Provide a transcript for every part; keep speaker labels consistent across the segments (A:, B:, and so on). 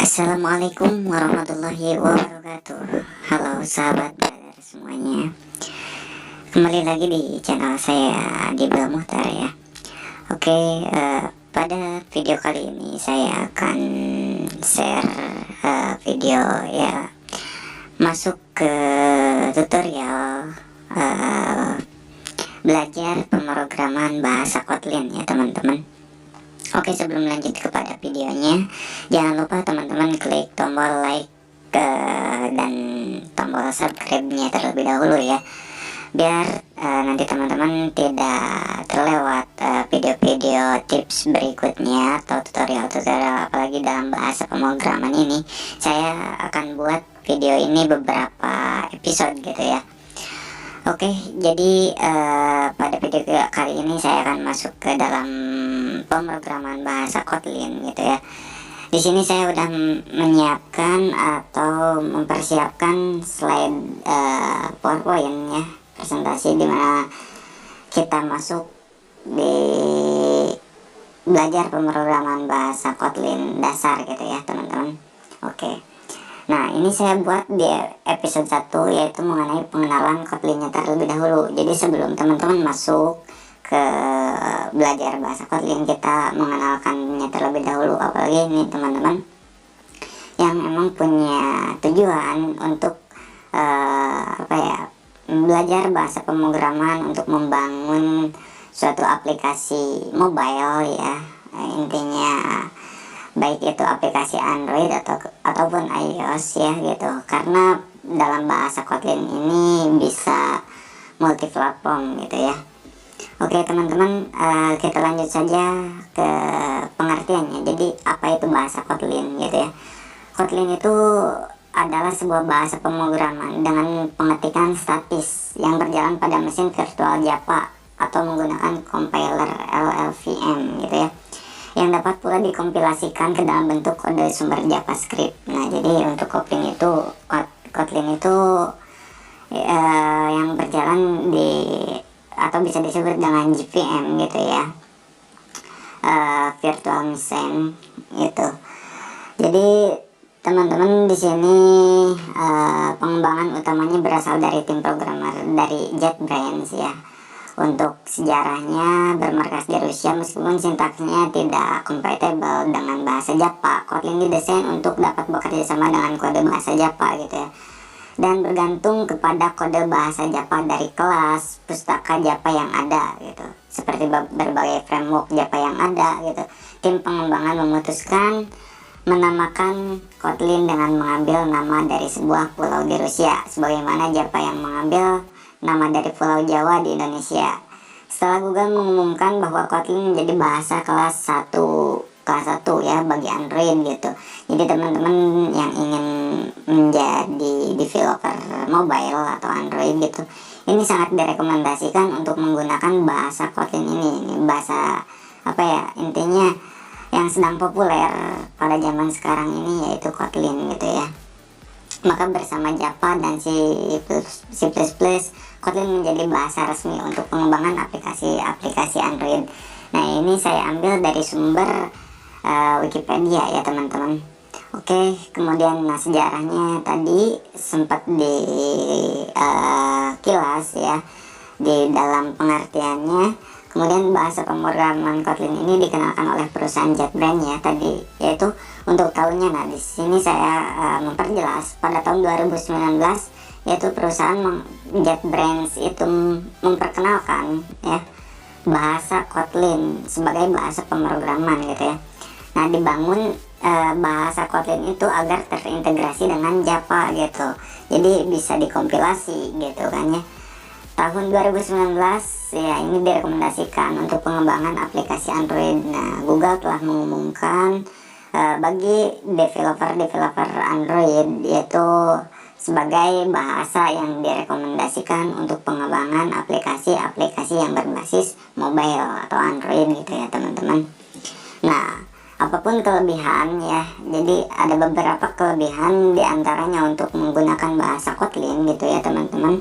A: Assalamualaikum warahmatullahi wabarakatuh. Halo sahabat brother semuanya. Kembali lagi di channel saya di Muhtar ya. Oke, pada video kali ini saya akan share video ya, masuk ke tutorial belajar pemrograman bahasa Kotlin ya teman-teman. Oke, sebelum lanjut kepada videonya, jangan lupa teman-teman klik tombol like dan tombol subscribe-nya terlebih dahulu ya, biar nanti teman-teman tidak terlewat video-video tips berikutnya atau tutorial-tutorial apalagi dalam bahasa pemrograman ini. Saya akan buat video ini beberapa episode gitu ya. Oke, jadi pada video kali ini saya akan masuk ke dalam pemrograman bahasa Kotlin gitu ya. Di sini saya udah menyiapkan atau mempersiapkan slide PowerPoint ya, presentasi dimana kita masuk di belajar pemrograman bahasa Kotlin dasar gitu ya teman-teman. Oke. Nah, ini saya buat di episode 1 yaitu mengenai pengenalan Kotlinnya terlebih dahulu. Jadi sebelum teman-teman masuk ke belajar bahasa Kotlin, kita mengenalkannya terlebih dahulu. Apalagi ini teman-teman yang emang punya tujuan untuk belajar bahasa pemrograman untuk membangun suatu aplikasi mobile ya. Intinya baik itu aplikasi Android ataupun iOS ya gitu, karena dalam bahasa Kotlin ini bisa multi-platform gitu ya. Oke teman-teman, kita lanjut saja ke pengertiannya. Jadi apa itu bahasa Kotlin gitu ya. Kotlin itu adalah sebuah bahasa pemrograman dengan pengetikan statis yang berjalan pada mesin virtual Java atau menggunakan compiler LLVM gitu ya, yang dapat pula dikompilasikan ke dalam bentuk kode sumber JavaScript. Nah, jadi untuk Kotlin itu yang berjalan di atau bisa disebut dengan JVM gitu ya, virtual machine gitu. Jadi teman-teman di sini pengembangan utamanya berasal dari tim programmer dari JetBrains ya. Untuk sejarahnya bermarkas di Rusia, meskipun sintaksnya tidak kompatibel dengan bahasa Java, Kotlin didesain untuk dapat bekerja sama dengan kode bahasa Java gitu ya, dan bergantung kepada kode bahasa Java dari kelas pustaka Java yang ada gitu, seperti berbagai framework Java yang ada gitu. Tim pengembangan memutuskan menamakan Kotlin dengan mengambil nama dari sebuah pulau di Rusia, sebagaimana Java yang mengambil nama dari Pulau Jawa di Indonesia. Setelah Google mengumumkan bahwa Kotlin menjadi bahasa kelas 1 ya bagi Android gitu. Jadi teman-teman yang ingin menjadi developer mobile atau Android gitu, ini sangat direkomendasikan untuk menggunakan bahasa Kotlin ini. Bahasa intinya yang sedang populer pada zaman sekarang ini yaitu Kotlin gitu ya. Maka bersama Java dan C++, Kotlin menjadi bahasa resmi untuk pengembangan aplikasi Android. Nah, ini saya ambil dari sumber Wikipedia ya teman-teman. Oke, kemudian sejarahnya tadi sempat di kilas ya di dalam pengertiannya. Kemudian bahasa pemrograman Kotlin ini dikenalkan oleh perusahaan JetBrains ya tadi, yaitu untuk tahunnya. Nah, di sini saya memperjelas pada tahun 2019, yaitu perusahaan JetBrains itu memperkenalkan ya bahasa Kotlin sebagai bahasa pemrograman gitu ya. Nah, dibangun bahasa Kotlin itu agar terintegrasi dengan Java gitu, jadi bisa dikompilasi gitu kan ya. Tahun 2019 ya ini direkomendasikan untuk pengembangan aplikasi Android. Nah, Google telah mengumumkan bagi developer Android yaitu sebagai bahasa yang direkomendasikan untuk pengembangan aplikasi yang berbasis mobile atau Android gitu ya teman-teman. Nah, apapun kelebihan ya, jadi ada beberapa kelebihan diantaranya untuk menggunakan bahasa Kotlin gitu ya teman-teman.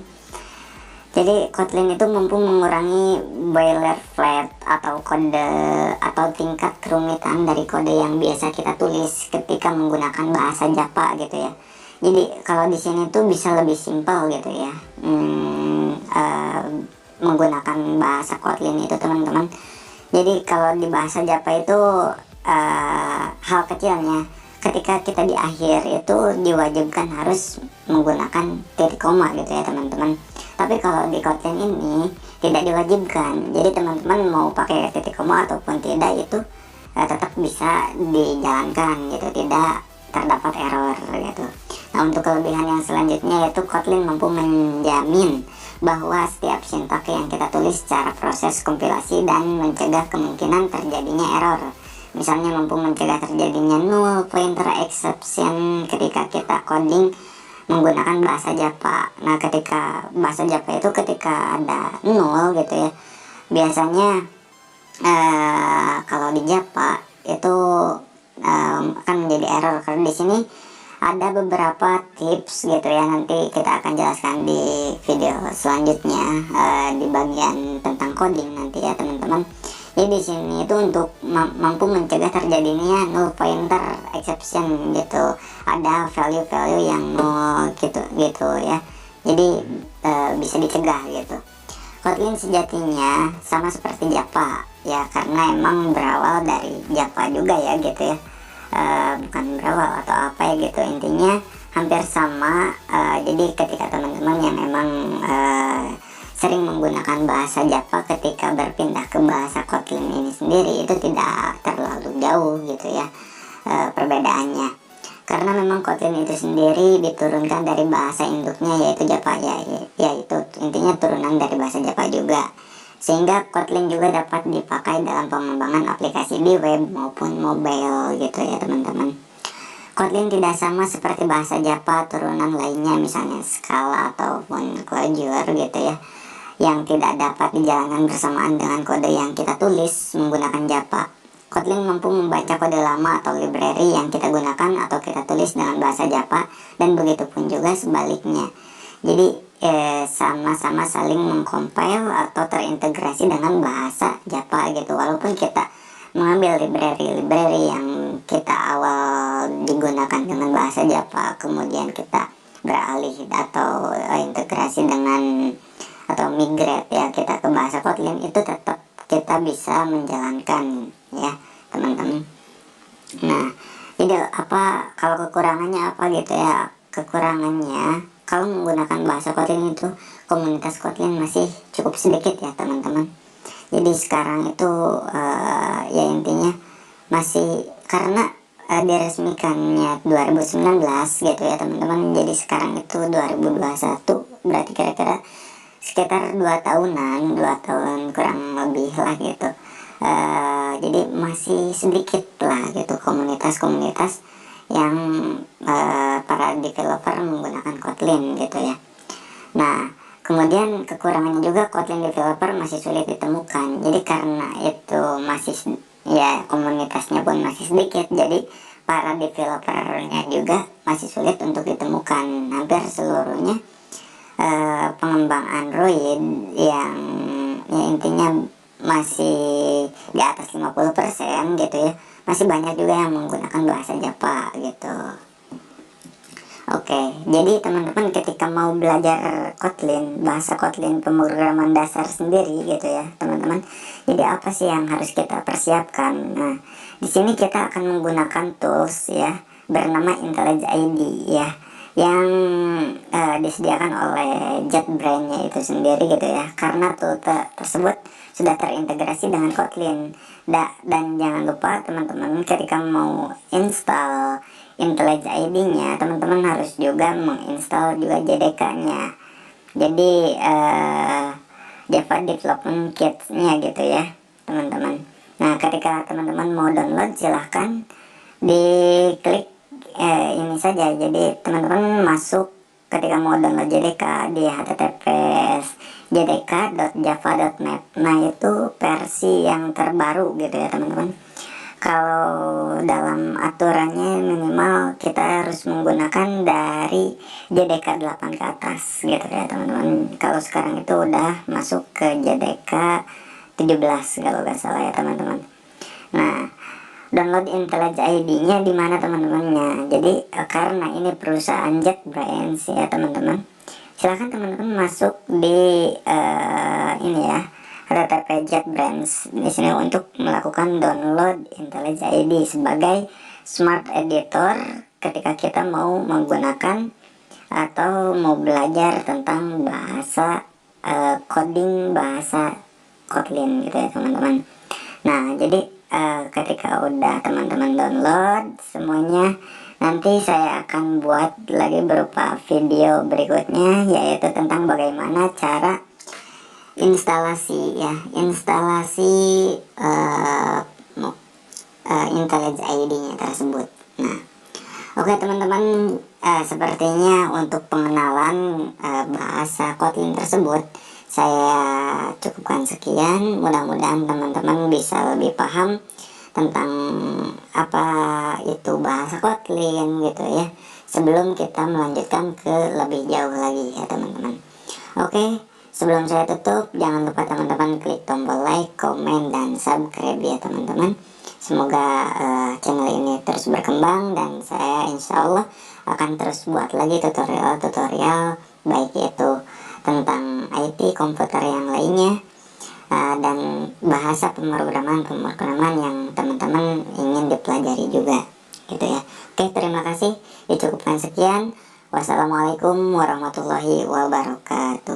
A: Jadi Kotlin itu mampu mengurangi boilerplate atau kode atau tingkat kerumitan dari kode yang biasa kita tulis ketika menggunakan bahasa Java gitu ya. Jadi kalau di sini tuh bisa lebih simpel gitu ya, menggunakan bahasa Kotlin itu teman-teman. Jadi kalau di bahasa Java itu hal kecilnya ketika kita di akhir itu diwajibkan harus menggunakan titik koma gitu ya teman-teman. Tapi kalau di Kotlin ini tidak diwajibkan, jadi teman-teman mau pakai titik koma ataupun tidak itu tetap bisa dijalankan gitu, tidak terdapat error gitu. Nah, untuk kelebihan yang selanjutnya yaitu Kotlin mampu menjamin bahwa setiap sintak yang kita tulis secara proses kompilasi dan mencegah kemungkinan terjadinya error. Misalnya mampu mencegah terjadinya null pointer exception ketika kita coding menggunakan bahasa Java. Nah, ketika bahasa Java itu ketika ada null gitu ya, biasanya kalau di Java itu akan menjadi error. Karena di sini ada beberapa tips gitu ya, nanti kita akan jelaskan di video selanjutnya di bagian tentang coding nanti ya teman-teman. Jadi di sini itu untuk mampu mencegah terjadinya null pointer exception gitu, ada value-value yang null gitu ya. Jadi bisa dicegah gitu. Kotlin sejatinya sama seperti Java ya, karena emang berawal dari Java juga ya gitu ya. Bukan berawal atau apa ya gitu, intinya hampir sama. Jadi ketika teman-teman yang memang sering menggunakan bahasa Java, ketika berpindah ke bahasa Kotlin ini sendiri itu tidak terlalu jauh gitu ya perbedaannya, karena memang Kotlin itu sendiri diturunkan dari bahasa induknya yaitu Java ya, yaitu intinya turunan dari bahasa Java juga, sehingga Kotlin juga dapat dipakai dalam pengembangan aplikasi di web maupun mobile gitu ya teman-teman. Kotlin tidak sama seperti bahasa Java turunan lainnya, misalnya Scala ataupun Clojure gitu ya, yang tidak dapat dijalankan bersamaan dengan kode yang kita tulis menggunakan Java. Kotlin mampu membaca kode lama atau library yang kita gunakan atau kita tulis dengan bahasa Java, dan begitu pun juga sebaliknya. Jadi sama-sama saling mengcompile atau terintegrasi dengan bahasa Java gitu, walaupun kita mengambil library yang kita awal digunakan dengan bahasa Java, kemudian kita beralih atau integrasi dengan atau migrate ya kita ke bahasa Kotlin, itu tetap kita bisa menjalankan ya teman-teman. Nah, jadi apa kalau kekurangannya apa gitu ya? Kekurangannya kalau menggunakan bahasa Kotlin itu komunitas Kotlin masih cukup sedikit ya teman-teman. Jadi sekarang itu ya intinya masih, karena diresmikannya 2019 gitu ya teman-teman. Jadi sekarang itu 2021, berarti kira-kira sekitar 2 tahunan, 2 tahun kurang lebih lah gitu. Jadi masih sedikit lah gitu komunitas-komunitas yang para developer menggunakan Kotlin gitu ya. Nah, kemudian kekurangannya juga Kotlin developer masih sulit ditemukan. Jadi karena itu masih ya komunitasnya pun masih sedikit, jadi para developernya juga masih sulit untuk ditemukan. Hampir seluruhnya pengembang Android yang ya intinya masih di atas 50% gitu ya, masih banyak juga yang menggunakan bahasa Java gitu. Oke, jadi teman-teman ketika mau belajar Kotlin, bahasa Kotlin pemrograman dasar sendiri gitu ya teman-teman, jadi apa sih yang harus kita persiapkan? Nah, di sini kita akan menggunakan tools ya bernama IntelliJ IDE ya, yang disediakan oleh JetBrains itu sendiri gitu ya, karena tool tersebut sudah terintegrasi dengan Kotlin. Dan jangan lupa teman-teman ketika mau install IntelliJ IDE-nya, teman-teman harus juga menginstal juga JDK-nya. Jadi Java Development Kit-nya gitu ya teman-teman. Nah, ketika teman-teman mau download silahkan diklik ini saja. Jadi teman-teman masuk ketika mau download JDK di https jdk.java.net. Nah, itu versi yang terbaru gitu ya teman-teman. kalau dalam aturannya minimal kita harus menggunakan dari JDK 8 ke atas gitu ya teman-teman. Kalau sekarang itu udah masuk ke JDK 17 kalau nggak salah ya teman-teman. Nah, download IntelliJ ID-nya di mana teman-temannya? Jadi karena ini perusahaan JetBrains ya teman-teman, silahkan teman-teman masuk di ini ya, http JetBrains di sini untuk melakukan download IntelliJ ID sebagai smart editor ketika kita mau menggunakan atau mau belajar tentang bahasa coding bahasa Kotlin gitu ya teman-teman. Nah, jadi ketika udah teman-teman download semuanya, nanti saya akan buat lagi berupa video berikutnya, yaitu tentang bagaimana cara instalasi ya, instalasi IntelliJ ID-nya tersebut. Nah, oke teman-teman, sepertinya untuk pengenalan bahasa Kotlin tersebut saya cukupkan sekian. Mudah-mudahan teman-teman bisa lebih paham tentang apa itu bahasa Kotlin gitu ya, sebelum kita melanjutkan ke lebih jauh lagi ya teman-teman. Oke, sebelum saya tutup, jangan lupa teman-teman klik tombol like, komen, dan subscribe ya teman-teman. Semoga channel ini terus berkembang, dan saya insya Allah akan terus buat lagi tutorial-tutorial, baik itu tentang IT komputer yang lainnya, dan bahasa pemrograman yang teman-teman ingin dipelajari juga gitu ya. Oke, terima kasih, dicukupkan sekian. Wassalamualaikum warahmatullahi wabarakatuh.